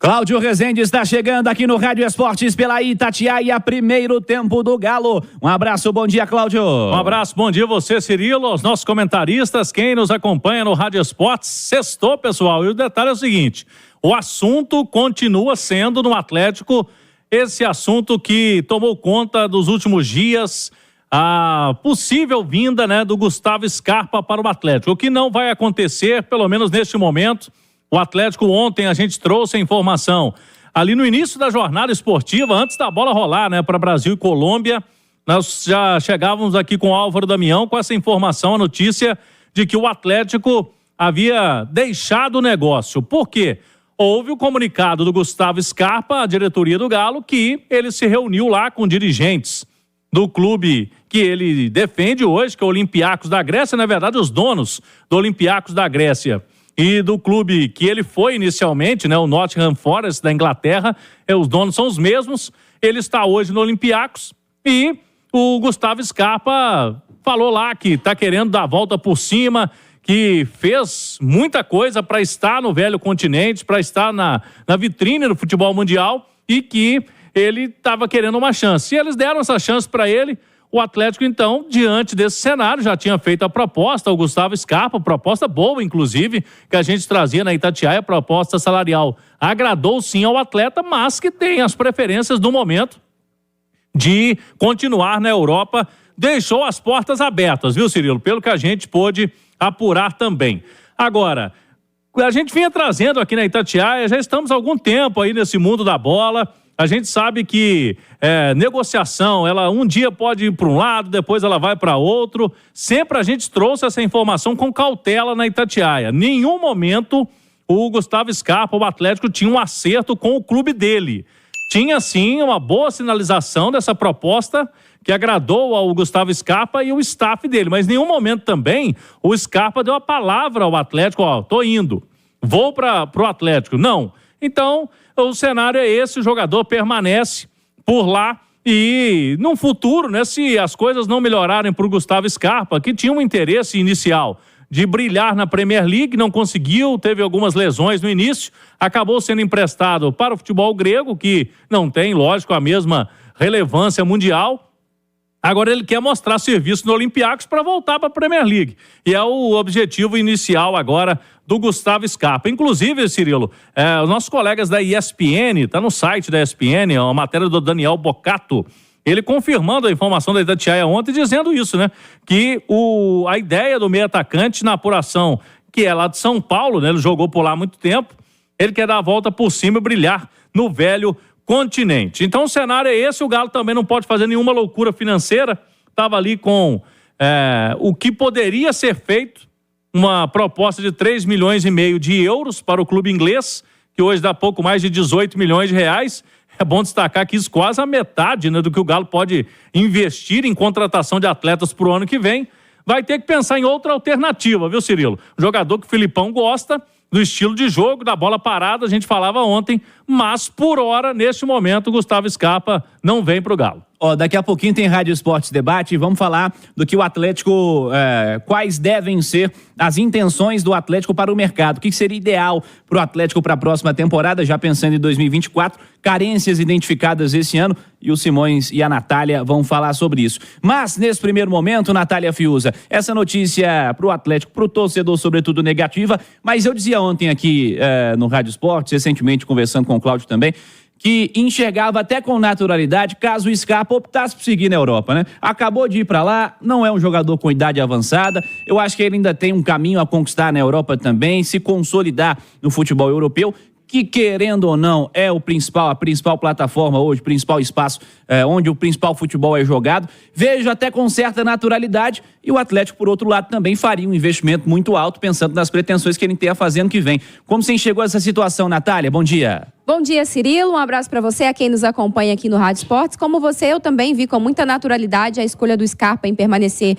Cláudio Rezende está chegando aqui no Rádio Esportes pela Itatiaia, primeiro tempo do Galo. Um abraço, bom dia, Cláudio. Um abraço, bom dia a você, Cirilo, aos nossos comentaristas, quem nos acompanha no Rádio Esportes. Sextou, pessoal, e o detalhe é o seguinte, o assunto continua sendo no Atlético, esse assunto que tomou conta dos últimos dias, a possível vinda, né, do Gustavo Scarpa para o Atlético, o que não vai acontecer, pelo menos neste momento. O Atlético ontem, a gente trouxe a informação ali no início da jornada esportiva, antes da bola rolar, né, para Brasil e Colômbia, nós já chegávamos aqui com o Álvaro Damião com essa informação, a notícia de que o Atlético havia deixado o negócio. Por quê? Houve o comunicado do Gustavo Scarpa, a diretoria do Galo, que ele se reuniu lá com dirigentes do clube que ele defende hoje, que é o Olympiacos da Grécia, na verdade os donos do Olympiacos da Grécia e do clube que ele foi inicialmente, né, o Nottingham Forest da Inglaterra, os donos são os mesmos, ele está hoje no Olympiacos e o Gustavo Scarpa falou lá que está querendo dar a volta por cima, que fez muita coisa para estar no velho continente, para estar na vitrine do futebol mundial e que ele estava querendo uma chance. E eles deram essa chance para ele. O Atlético, então, diante desse cenário, já tinha feito a proposta, o Gustavo Scarpa, proposta boa, inclusive, que a gente trazia na Itatiaia, proposta salarial. Agradou sim ao atleta, mas que tem as preferências do momento de continuar na Europa. Deixou as portas abertas, viu, Cirilo? Pelo que a gente pôde apurar também. Agora, a gente vinha trazendo aqui na Itatiaia, já estamos há algum tempo aí nesse mundo da bola. A gente sabe que negociação, ela um dia pode ir para um lado, depois ela vai para outro. Sempre a gente trouxe essa informação com cautela na Itatiaia. Nenhum momento o Gustavo Scarpa, o Atlético, tinha um acerto com o clube dele. Tinha sim uma boa sinalização dessa proposta que agradou ao Gustavo Scarpa e o staff dele. Mas em nenhum momento também o Scarpa deu a palavra ao Atlético, ó, tô indo, vou para o Atlético. Não. Então, o cenário é esse, o jogador permanece por lá e no futuro, né, se as coisas não melhorarem para o Gustavo Scarpa, que tinha um interesse inicial de brilhar na Premier League, não conseguiu, teve algumas lesões no início, acabou sendo emprestado para o futebol grego, que não tem, lógico, a mesma relevância mundial. Agora ele quer mostrar serviço no Olympiacos para voltar para a Premier League. E é o objetivo inicial agora do Gustavo Scarpa. Inclusive, Cirilo, os nossos colegas da ESPN, tá no site da ESPN, uma matéria do Daniel Bocato, ele confirmando a informação da Itatiaia ontem, dizendo isso, né? Que a ideia do meio atacante na apuração, que é lá de São Paulo, né? Ele jogou por lá há muito tempo, ele quer dar a volta por cima e brilhar no velho continente. Então o cenário é esse, o Galo também não pode fazer nenhuma loucura financeira, estava ali com o que poderia ser feito, uma proposta de 3,5 milhões de euros para o clube inglês, que hoje dá pouco mais de 18 milhões de reais. É bom destacar que isso quase a metade, né, do que o Galo pode investir em contratação de atletas para o ano que vem. Vai ter que pensar em outra alternativa, viu, Cirilo? Um jogador que o Filipão gosta, do estilo de jogo, da bola parada, a gente falava ontem, mas por hora, neste momento, o Gustavo Scarpa não vem para o Galo. Daqui a pouquinho tem Rádio Esportes Debate e vamos falar do que o Atlético, quais devem ser as intenções do Atlético para o mercado, o que seria ideal para o Atlético para a próxima temporada, já pensando em 2024, carências identificadas esse ano, e o Simões e a Natália vão falar sobre isso. Mas, nesse primeiro momento, Natália Fiuza, essa notícia para o Atlético, para o torcedor, sobretudo negativa, mas eu dizia ontem aqui no Rádio Esportes, recentemente conversando com o Cláudio também, que enxergava até com naturalidade caso o Scarpa optasse por seguir na Europa, né? Acabou de ir para lá, não é um jogador com idade avançada, eu acho que ele ainda tem um caminho a conquistar na Europa também, se consolidar no futebol europeu, que querendo ou não é a principal plataforma hoje, o principal espaço onde o principal futebol é jogado. Vejo até com certa naturalidade e o Atlético, por outro lado, também faria um investimento muito alto pensando nas pretensões que ele tem a fazer ano que vem. Como você enxergou essa situação, Natália? Bom dia. Bom dia, Cirilo. Um abraço para você, a quem nos acompanha aqui no Rádio Esportes. Como você, eu também vi com muita naturalidade a escolha do Scarpa em permanecer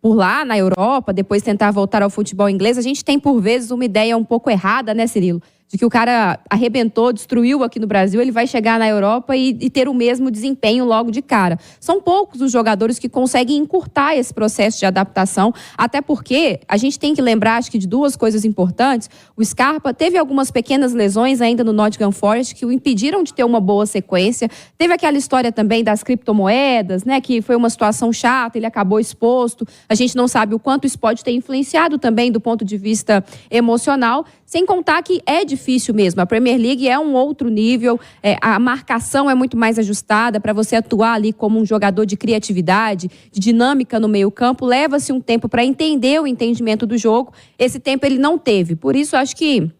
por lá, na Europa, depois tentar voltar ao futebol inglês. A gente tem, por vezes, uma ideia um pouco errada, né, Cirilo? de que o cara arrebentou, destruiu aqui no Brasil, ele vai chegar na Europa e ter o mesmo desempenho logo de cara. São poucos os jogadores que conseguem encurtar esse processo de adaptação, até porque a gente tem que lembrar, acho que, de duas coisas importantes. O Scarpa teve algumas pequenas lesões ainda no Nottingham Forest que o impediram de ter uma boa sequência. Teve aquela história também das criptomoedas, né, que foi uma situação chata, ele acabou exposto. A gente não sabe o quanto isso pode ter influenciado também do ponto de vista emocional, sem contar que é difícil mesmo. A Premier League é um outro nível, a marcação é muito mais ajustada para você atuar ali como um jogador de criatividade, de dinâmica no meio-campo. Leva-se um tempo para entender o entendimento do jogo. Esse tempo ele não teve. Por isso, acho que,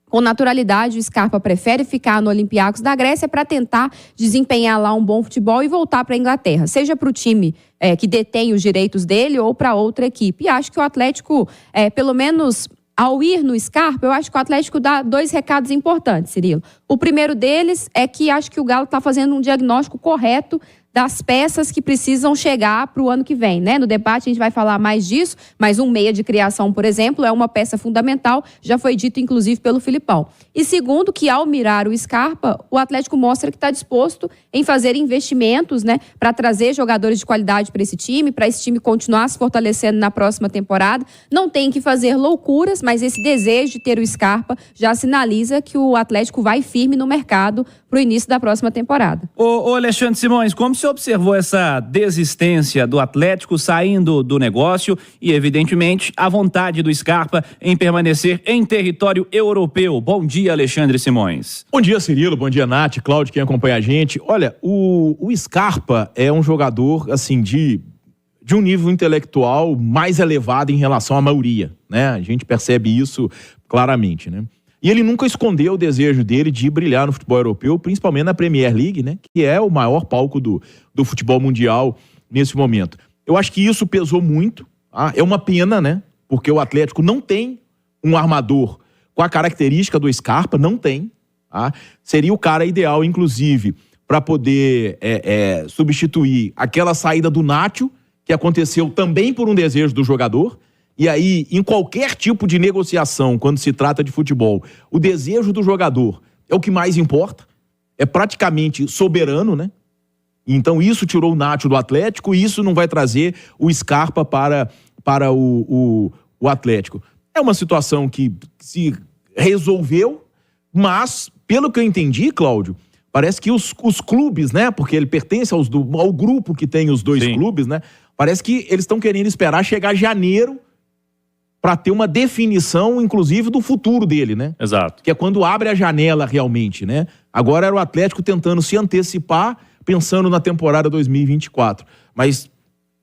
com naturalidade, o Scarpa prefere ficar no Olympiacos da Grécia para tentar desempenhar lá um bom futebol e voltar para a Inglaterra, seja para o time que detém os direitos dele ou para outra equipe. E acho que o Atlético, pelo menos ao ir no Scarpa, eu acho que o Atlético dá 2 recados importantes, Cirilo. O primeiro deles é que acho que o Galo está fazendo um diagnóstico correto das peças que precisam chegar para o ano que vem, né? No debate a gente vai falar mais disso, mas um meia de criação, por exemplo, é uma peça fundamental, já foi dito inclusive pelo Filipão. E segundo, que ao mirar o Scarpa, o Atlético mostra que está disposto em fazer investimentos, né, para trazer jogadores de qualidade para esse time continuar se fortalecendo na próxima temporada. Não tem que fazer loucuras, mas esse desejo de ter o Scarpa já sinaliza que o Atlético vai firme no mercado para o início da próxima temporada. Ô Alexandre Simões, como você observou essa desistência do Atlético saindo do negócio e, evidentemente, a vontade do Scarpa em permanecer em território europeu? Bom dia, Alexandre Simões. Bom dia, Cirilo. Bom dia, Nath, Cláudio, quem acompanha a gente. Olha, o Scarpa é um jogador, assim, de um nível intelectual mais elevado em relação à maioria, né? A gente percebe isso claramente, né? E ele nunca escondeu o desejo dele de brilhar no futebol europeu, principalmente na Premier League, né? Que é o maior palco do futebol mundial nesse momento. Eu acho que isso pesou muito. É uma pena, né? Porque o Atlético não tem um armador com a característica do Scarpa, não tem. Seria o cara ideal, inclusive, para poder substituir aquela saída do Nacho, que aconteceu também por um desejo do jogador. E aí, em qualquer tipo de negociação, quando se trata de futebol, o desejo do jogador é o que mais importa, é praticamente soberano, né? Então isso tirou o Nacho do Atlético e isso não vai trazer o Scarpa para o Atlético. É uma situação que se resolveu, mas, pelo que eu entendi, Cláudio, parece que os clubes, né? Porque ele pertence ao grupo que tem os dois Sim. clubes, né? Parece que eles estão querendo esperar chegar janeiro para ter uma definição, inclusive, do futuro dele, né? Exato. Que é quando abre a janela realmente, né? Agora era o Atlético tentando se antecipar, pensando na temporada 2024. Mas,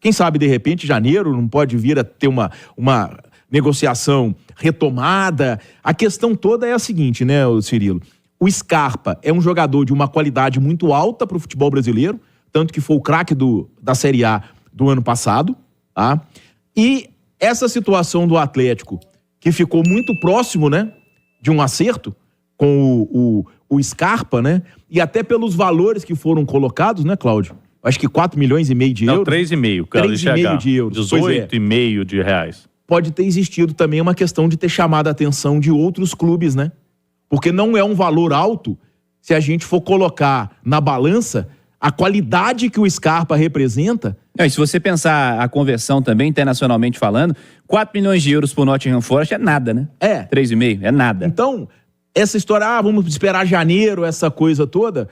quem sabe, de repente, janeiro não pode vir a ter uma negociação retomada. A questão toda é a seguinte, né, Cirilo? O Scarpa é um jogador de uma qualidade muito alta para o futebol brasileiro, tanto que foi o craque da Série A do ano passado, tá? E essa situação do Atlético, que ficou muito próximo, né, de um acerto com o Scarpa, né, e até pelos valores que foram colocados, né, Cláudio? Acho que 4,5 milhões de euros. 3,5, cara. 3,5 de euros. 18,5 de reais. Pode ter existido também uma questão de ter chamado a atenção de outros clubes, né? Porque não é um valor alto se a gente for colocar na balança a qualidade que o Scarpa representa. E se você pensar a conversão também, internacionalmente falando, 4 milhões de euros por Nottingham Forest é nada, né? 3,5, é nada. Então, essa história, vamos esperar janeiro, essa coisa toda,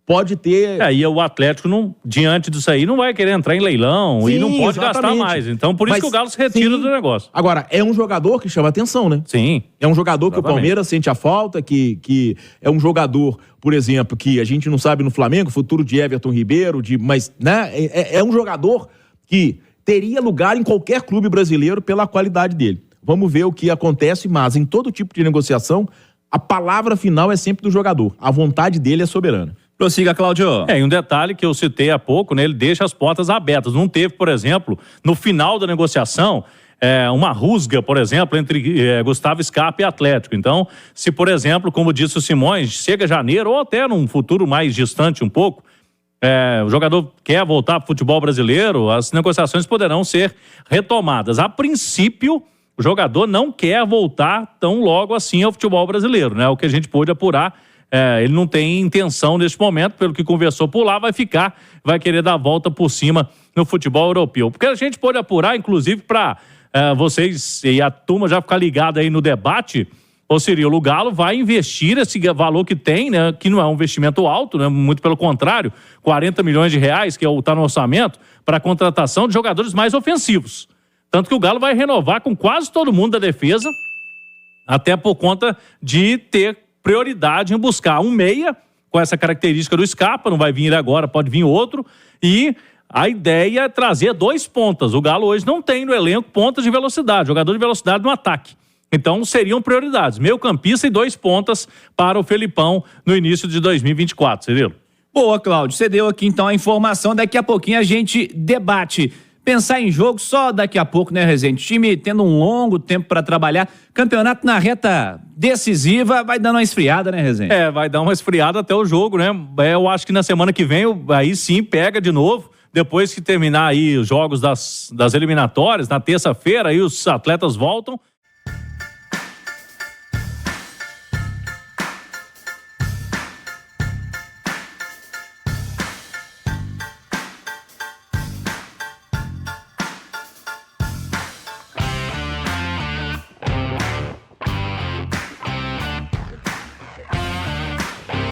pode ter... E o Atlético, diante disso aí, não vai querer entrar em leilão. Sim, e não pode gastar mais. Então, por isso que o Galo se retira do negócio. Agora, é um jogador que chama atenção, né? Sim. É um jogador que o Palmeiras sente a falta, que é um jogador, por exemplo, que a gente não sabe no Flamengo, futuro de Everton Ribeiro, mas, né? É um jogador que teria lugar em qualquer clube brasileiro pela qualidade dele. Vamos ver o que acontece, mas em todo tipo de negociação, a palavra final é sempre do jogador. A vontade dele é soberana. Prossiga, Cláudio. E um detalhe que eu citei há pouco, né? Ele deixa as portas abertas. Não teve, por exemplo, no final da negociação, uma rusga, por exemplo, entre Gustavo Scarpa e Atlético. Então, se, por exemplo, como disse o Simões, chega janeiro ou até num futuro mais distante um pouco, o jogador quer voltar para o futebol brasileiro, as negociações poderão ser retomadas. A princípio, O jogador não quer voltar tão logo assim ao futebol brasileiro, né? O que a gente pôde apurar, ele não tem intenção neste momento, pelo que conversou por lá, vai querer dar a volta por cima no futebol europeu. Porque a gente pôde apurar, inclusive, para vocês e a turma já ficar ligada aí no debate, ou seria o Galo vai investir esse valor que tem, né, que não é um investimento alto, né, muito pelo contrário, 40 milhões de reais, que está no orçamento, para a contratação de jogadores mais ofensivos. Tanto que o Galo vai renovar com quase todo mundo da defesa, até por conta de ter prioridade em buscar um meia, com essa característica do Scarpa, não vai vir agora, pode vir outro, e a ideia é trazer 2 pontas. O Galo hoje não tem no elenco pontas de velocidade, jogador de velocidade no ataque. Então seriam prioridades, meio-campista e 2 pontas para o Felipão no início de 2024, Cirilo. Boa, Cláudio, você deu aqui então a informação, daqui a pouquinho a gente debate. Pensar em jogo só daqui a pouco, né, Rezende? Time tendo um longo tempo para trabalhar, campeonato na reta decisiva, vai dando uma esfriada, né, Rezende? Vai dar uma esfriada até o jogo, né? Eu acho que na semana que vem, aí sim, pega de novo. Depois que terminar aí os jogos das eliminatórias, na terça-feira, aí os atletas voltam.